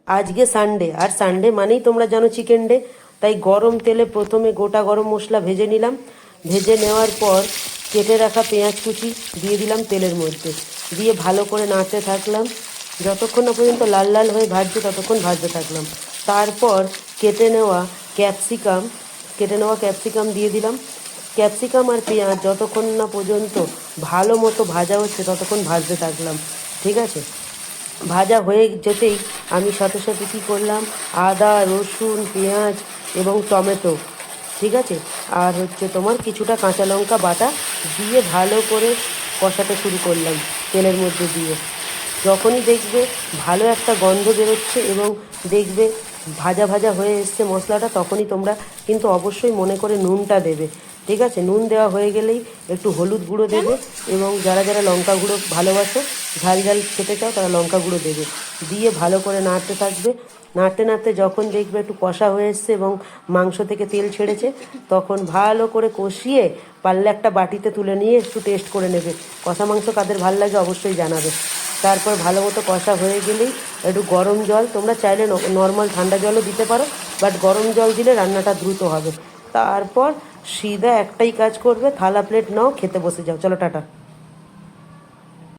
আজকে সানডে, আর সানডে মানেই তোমরা জানো চিকেন ডে। তাই গরম তেলে প্রথমে গোটা গরম মশলা ভেজে নিলাম। ভেজে নেওয়ার পর কেটে রাখা পেঁয়াজ কুচি দিয়ে দিলাম তেলের মধ্যে, দিয়ে ভালো করে নাড়তে থাকলাম। যতক্ষণ না পর্যন্ত লাল লাল হয়ে ভাজছে ততক্ষণ ভাজতে থাকলাম। তারপর কেটে নেওয়া ক্যাপসিকাম দিয়ে দিলাম। ক্যাপসিকাম আর পেঁয়াজ যতক্ষণ না পর্যন্ত ভালো মতো ভাজা হচ্ছে ততক্ষণ ভাজতে থাকলাম। ঠিক আছে, ভাজা হয়ে যেতেই আমি সাথে সাথে কী করলাম, আদা রসুন পেঁয়াজ এবং টমেটো, ঠিক আছে, আর তোমার কিছুটা কাঁচা লঙ্কা বাটা দিয়ে ভালো করে কষাতে শুরু করলাম তেলের মধ্যে দিয়ে। যখনই দেখবে ভালো একটা গন্ধ বেরোচ্ছে এবং দেখবে ভাজা ভাজা হয়ে এসছে মশলাটা, তখনই তোমরা কিন্তু অবশ্যই মনে করে নুনটা দেবে। ঠিক আছে, নুন দেওয়া হয়ে গেলেই একটু হলুদ গুঁড়ো দেবে, এবং যারা যারা লঙ্কা গুঁড়ো ভালোবাসো, ঝাল ঝাল খেতে চাও, তারা লঙ্কা গুঁড়ো দেবে। দিয়ে ভালো করে নাড়তে থাকবে। নাড়তে নাড়তে যখন দেখবে একটু কষা হয়ে এসছে এবং মাংস থেকে তেল ছেড়েছে, তখন ভালো করে কষিয়ে পারলে একটা বাটিতে তুলে নিয়ে একটু টেস্ট করে নেবে। কষা মাংস কাদের ভালো লাগে অবশ্যই জানাবে। তারপর ভালো মতো কষা হয়ে গেলেই একটু গরম জল, তোমরা চাইলে নর্মাল ঠান্ডা জলও দিতে পারো, বাট গরম জল দিলে রান্নাটা দ্রুত হবে। তারপর সিধা একটাই কাজ করবে, থালা প্লেট নাও, খেতে বসে যাও। চলো টাটা।